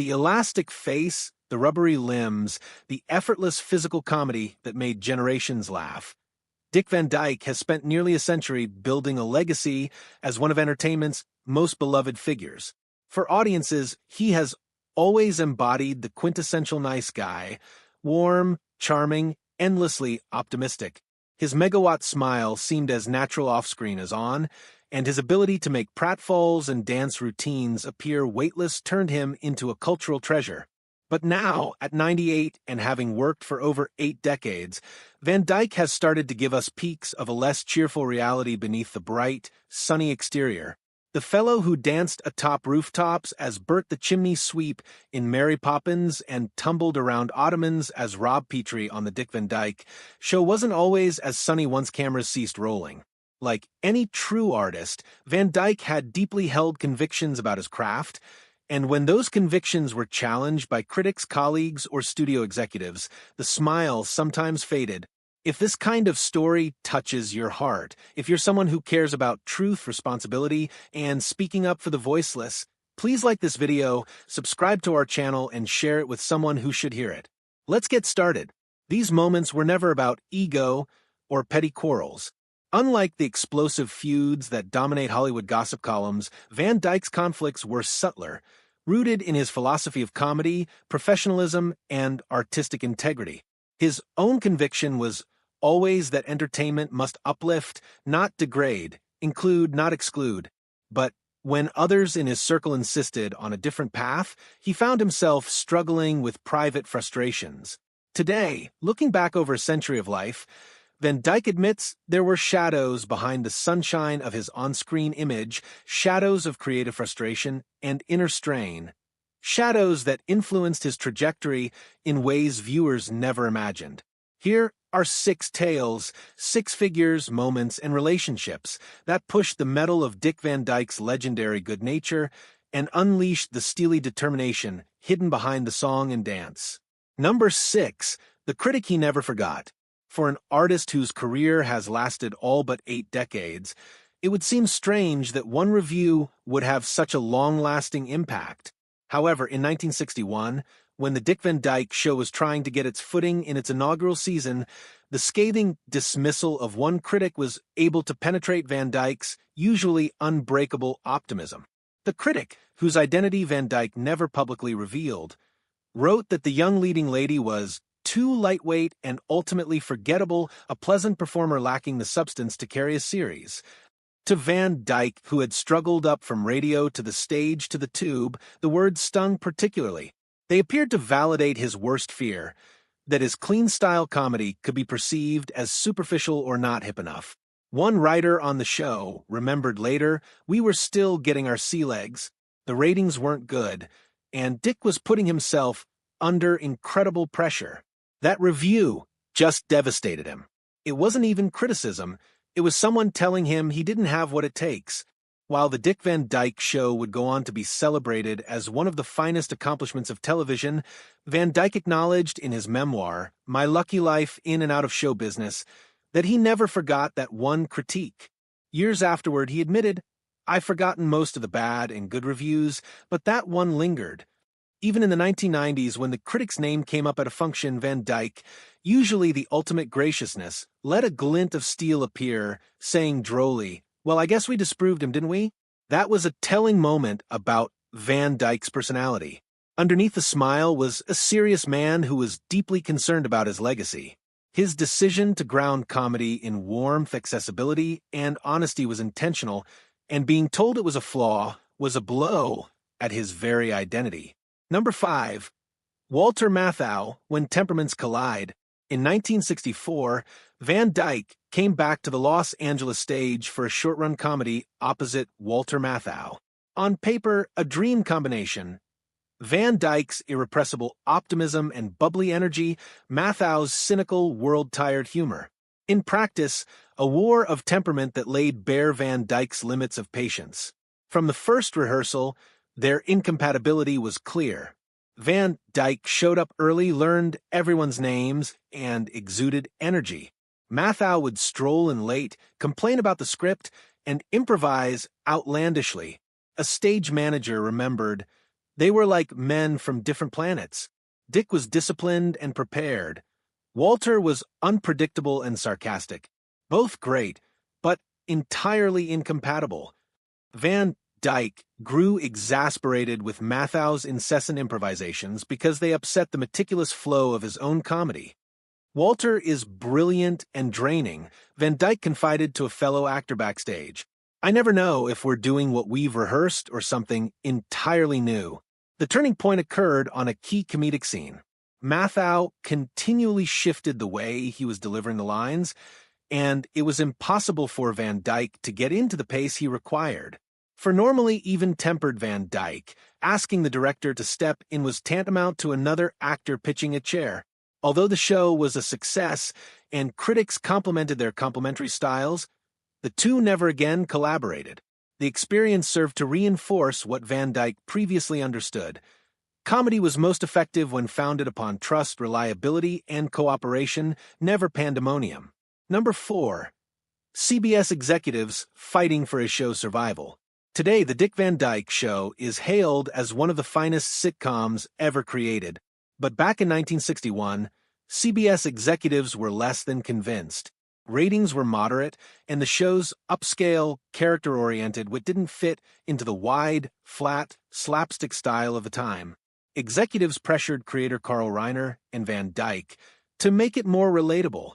The elastic face, the rubbery limbs, the effortless physical comedy that made generations laugh. Dick Van Dyke has spent nearly a century building a legacy as one of entertainment's most beloved figures. For audiences, he has always embodied the quintessential nice guy, warm, charming, endlessly optimistic. His megawatt smile seemed as natural off-screen as on, and his ability to make pratfalls and dance routines appear weightless turned him into a cultural treasure. But now, at 98 and having worked for over 8 decades, Van Dyke has started to give us peeks of a less cheerful reality beneath the bright, sunny exterior. The fellow who danced atop rooftops as Bert the Chimney Sweep in Mary Poppins and tumbled around ottomans as Rob Petrie on the Dick Van Dyke show wasn't always as sunny once cameras ceased rolling. Like any true artist, Van Dyke had deeply held convictions about his craft, and when those convictions were challenged by critics, colleagues, or studio executives, the smile sometimes faded. If this kind of story touches your heart, if you're someone who cares about truth, responsibility, and speaking up for the voiceless, please like this video, subscribe to our channel, and share it with someone who should hear it. Let's get started. These moments were never about ego or petty quarrels. Unlike the explosive feuds that dominate Hollywood gossip columns, Van Dyke's conflicts were subtler, rooted in his philosophy of comedy, professionalism, and artistic integrity. His own conviction was always that entertainment must uplift, not degrade, include, not exclude. But when others in his circle insisted on a different path, he found himself struggling with private frustrations. Today, looking back over a century of life, Van Dyke admits there were shadows behind the sunshine of his on-screen image, shadows of creative frustration and inner strain. Shadows that influenced his trajectory in ways viewers never imagined. Here are 6 tales, 6 figures, moments, and relationships that pushed the mettle of Dick Van Dyke's legendary good nature and unleashed the steely determination hidden behind the song and dance. Number 6, the critic he never forgot. For an artist whose career has lasted all but 8 decades, it would seem strange that one review would have such a long-lasting impact. However, in 1961, when the Dick Van Dyke Show was trying to get its footing in its inaugural season, the scathing dismissal of one critic was able to penetrate Van Dyke's usually unbreakable optimism. The critic, whose identity Van Dyke never publicly revealed, wrote that the young leading lady was too lightweight and ultimately forgettable, a pleasant performer lacking the substance to carry a series. To Van Dyke, who had struggled up from radio to the stage to the tube, the words stung particularly. They appeared to validate his worst fear, that his clean-style comedy could be perceived as superficial or not hip enough. One writer on the show remembered later, "We were still getting our sea legs, the ratings weren't good, and Dick was putting himself under incredible pressure." That review just devastated him. It wasn't even criticism. It was someone telling him he didn't have what it takes. While the Dick Van Dyke Show would go on to be celebrated as one of the finest accomplishments of television, Van Dyke acknowledged in his memoir, My Lucky Life in and Out of Show Business, that he never forgot that one critique. Years afterward, he admitted, "I've forgotten most of the bad and good reviews, but that one lingered." Even in the 1990s, when the critic's name came up at a function, Van Dyke, usually the ultimate graciousness, let a glint of steel appear, saying drolly, "Well, I guess we disproved him, didn't we?" That was a telling moment about Van Dyke's personality. Underneath the smile was a serious man who was deeply concerned about his legacy. His decision to ground comedy in warmth, accessibility, and honesty was intentional, and being told it was a flaw was a blow at his very identity. Number 5. Walter Matthau, When Temperaments Collide. In 1964, Van Dyke came back to the Los Angeles stage for a short-run comedy opposite Walter Matthau. On paper, a dream combination. Van Dyke's irrepressible optimism and bubbly energy, Matthau's cynical, world-tired humor. In practice, a war of temperament that laid bare Van Dyke's limits of patience. From the first rehearsal, their incompatibility was clear. Van Dyke showed up early, learned everyone's names, and exuded energy. Matthau would stroll in late, complain about the script, and improvise outlandishly. A stage manager remembered, They were like men from different planets. Dick was disciplined and prepared. Walter was unpredictable and sarcastic. Both great, but entirely incompatible. Van Dyke grew exasperated with Mathau's incessant improvisations because they upset the meticulous flow of his own comedy. Walter is brilliant and draining, Van Dyke confided to a fellow actor backstage. I never know if we're doing what we've rehearsed or something entirely new. The turning point occurred on a key comedic scene. Mathau continually shifted the way he was delivering the lines, and it was impossible for Van Dyke to get into the pace he required. For normally even-tempered Van Dyke, asking the director to step in was tantamount to another actor pitching a chair. Although the show was a success and critics complimented their complementary styles, the two never again collaborated. The experience served to reinforce what Van Dyke previously understood. Comedy was most effective when founded upon trust, reliability, and cooperation, never pandemonium. Number 4. CBS executives fighting for a show's survival. Today, The Dick Van Dyke Show is hailed as one of the finest sitcoms ever created. But back in 1961, CBS executives were less than convinced. Ratings were moderate, and the show's upscale, character-oriented wit didn't fit into the wide, flat, slapstick style of the time. Executives pressured creator Carl Reiner and Van Dyke to make it more relatable.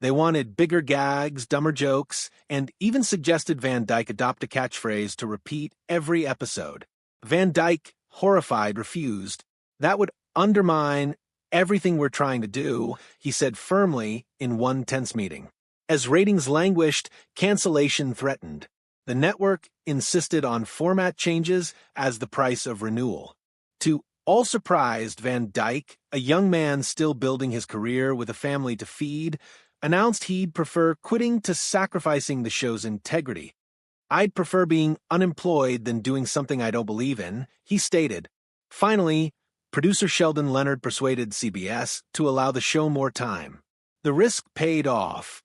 They wanted bigger gags, dumber jokes, and even suggested Van Dyke adopt a catchphrase to repeat every episode. Van Dyke, horrified, refused. That would undermine everything we're trying to do, he said firmly in one tense meeting. As ratings languished, cancellation threatened. The network insisted on format changes as the price of renewal. To all surprised, Van Dyke, a young man still building his career with a family to feed, announced he'd prefer quitting to sacrificing the show's integrity. I'd prefer being unemployed than doing something I don't believe in, he stated. Finally, producer Sheldon Leonard persuaded CBS to allow the show more time. The risk paid off.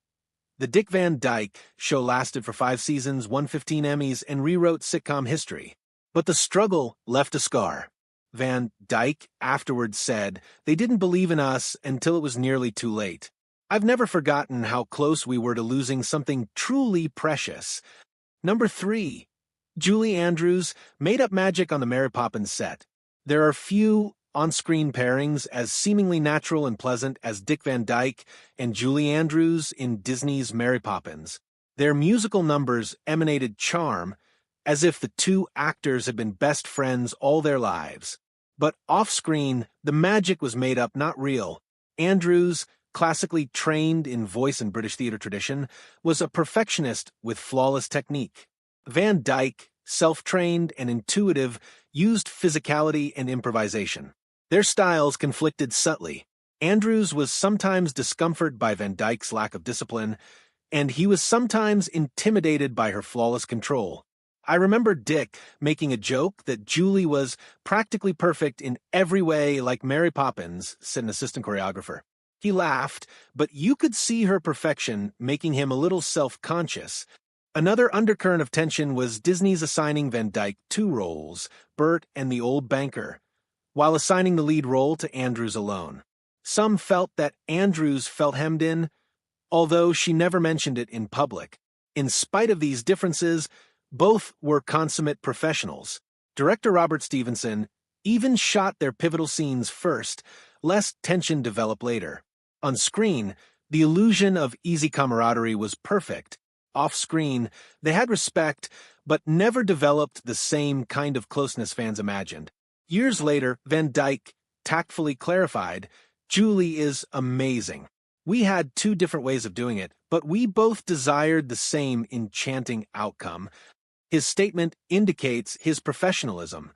The Dick Van Dyke Show lasted for 5 seasons, won 15 Emmys, and rewrote sitcom history. But the struggle left a scar. Van Dyke afterwards said, "They didn't believe in us until it was nearly too late. I've never forgotten how close we were to losing something truly precious." Number 3. Julie Andrews made up magic on the Mary Poppins set. There are few on-screen pairings as seemingly natural and pleasant as Dick Van Dyke and Julie Andrews in Disney's Mary Poppins. Their musical numbers emanated charm, as if the two actors had been best friends all their lives. But off-screen, the magic was made up, not real. Andrews, classically trained in voice and British theater tradition, was a perfectionist with flawless technique. Van Dyke, self-trained and intuitive, used physicality and improvisation. Their styles conflicted subtly. Andrews was sometimes discomforted by Van Dyke's lack of discipline, and he was sometimes intimidated by her flawless control. I remember Dick making a joke that Julie was practically perfect in every way like Mary Poppins, said an assistant choreographer. He laughed, but you could see her perfection making him a little self-conscious. Another undercurrent of tension was Disney's assigning Van Dyke 2 roles, Bert and the Old Banker, while assigning the lead role to Andrews alone. Some felt that Andrews felt hemmed in, although she never mentioned it in public. In spite of these differences, both were consummate professionals. Director Robert Stevenson even shot their pivotal scenes first, lest tension develop later. On screen, the illusion of easy camaraderie was perfect. Off-screen, they had respect, but never developed the same kind of closeness fans imagined. Years later, Van Dyke tactfully clarified, "Julie is amazing. We had 2 different ways of doing it, but we both desired the same enchanting outcome." His statement indicates his professionalism,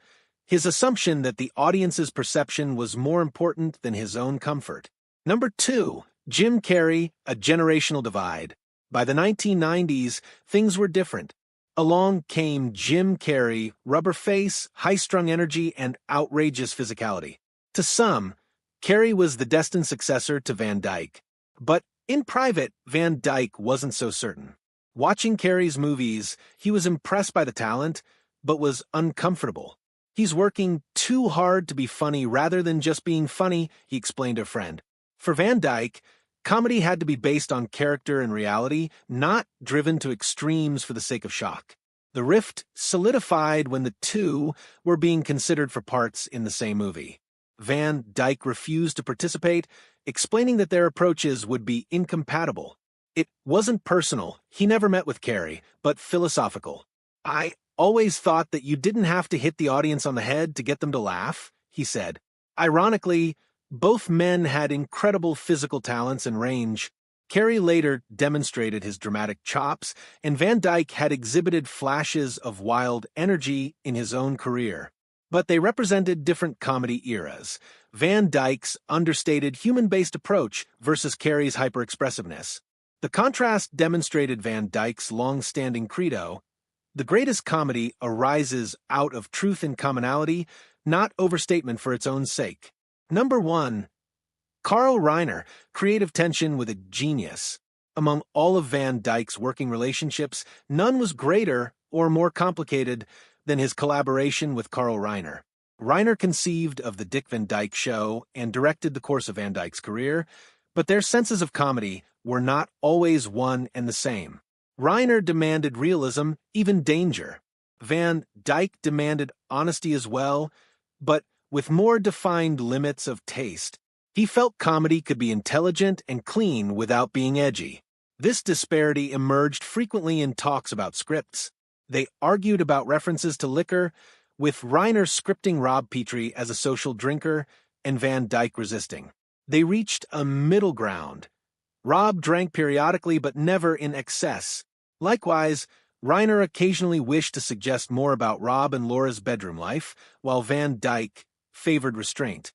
his assumption that the audience's perception was more important than his own comfort. Number 2, Jim Carrey, A Generational Divide. By the 1990s, things were different. Along came Jim Carrey, rubber face, high-strung energy, and outrageous physicality. To some, Carrey was the destined successor to Van Dyke. But in private, Van Dyke wasn't so certain. Watching Carrey's movies, he was impressed by the talent, but was uncomfortable. "He's working too hard to be funny rather than just being funny," he explained to a friend. For Van Dyke, comedy had to be based on character and reality, not driven to extremes for the sake of shock. The rift solidified when the two were being considered for parts in the same movie. Van Dyke refused to participate, explaining that their approaches would be incompatible. It wasn't personal, he never met with Carey, but philosophical. "I always thought that you didn't have to hit the audience on the head to get them to laugh," he said. Ironically, both men had incredible physical talents and range. Carey later demonstrated his dramatic chops, and Van Dyke had exhibited flashes of wild energy in his own career. But they represented different comedy eras. Van Dyke's understated human-based approach versus Carey's hyper-expressiveness. The contrast demonstrated Van Dyke's long-standing credo: the greatest comedy arises out of truth and commonality, not overstatement for its own sake. Number 1. Carl Reiner, creative tension with a genius. Among all of Van Dyke's working relationships, none was greater or more complicated than his collaboration with Carl Reiner. Reiner conceived of the Dick Van Dyke Show and directed the course of Van Dyke's career, but their senses of comedy were not always one and the same. Reiner demanded realism, even danger. Van Dyke demanded honesty as well, but with more defined limits of taste. He felt comedy could be intelligent and clean without being edgy. This disparity emerged frequently in talks about scripts. They argued about references to liquor, with Reiner scripting Rob Petrie as a social drinker and Van Dyke resisting. They reached a middle ground. Rob drank periodically but never in excess. Likewise, Reiner occasionally wished to suggest more about Rob and Laura's bedroom life, while Van Dyke favored restraint.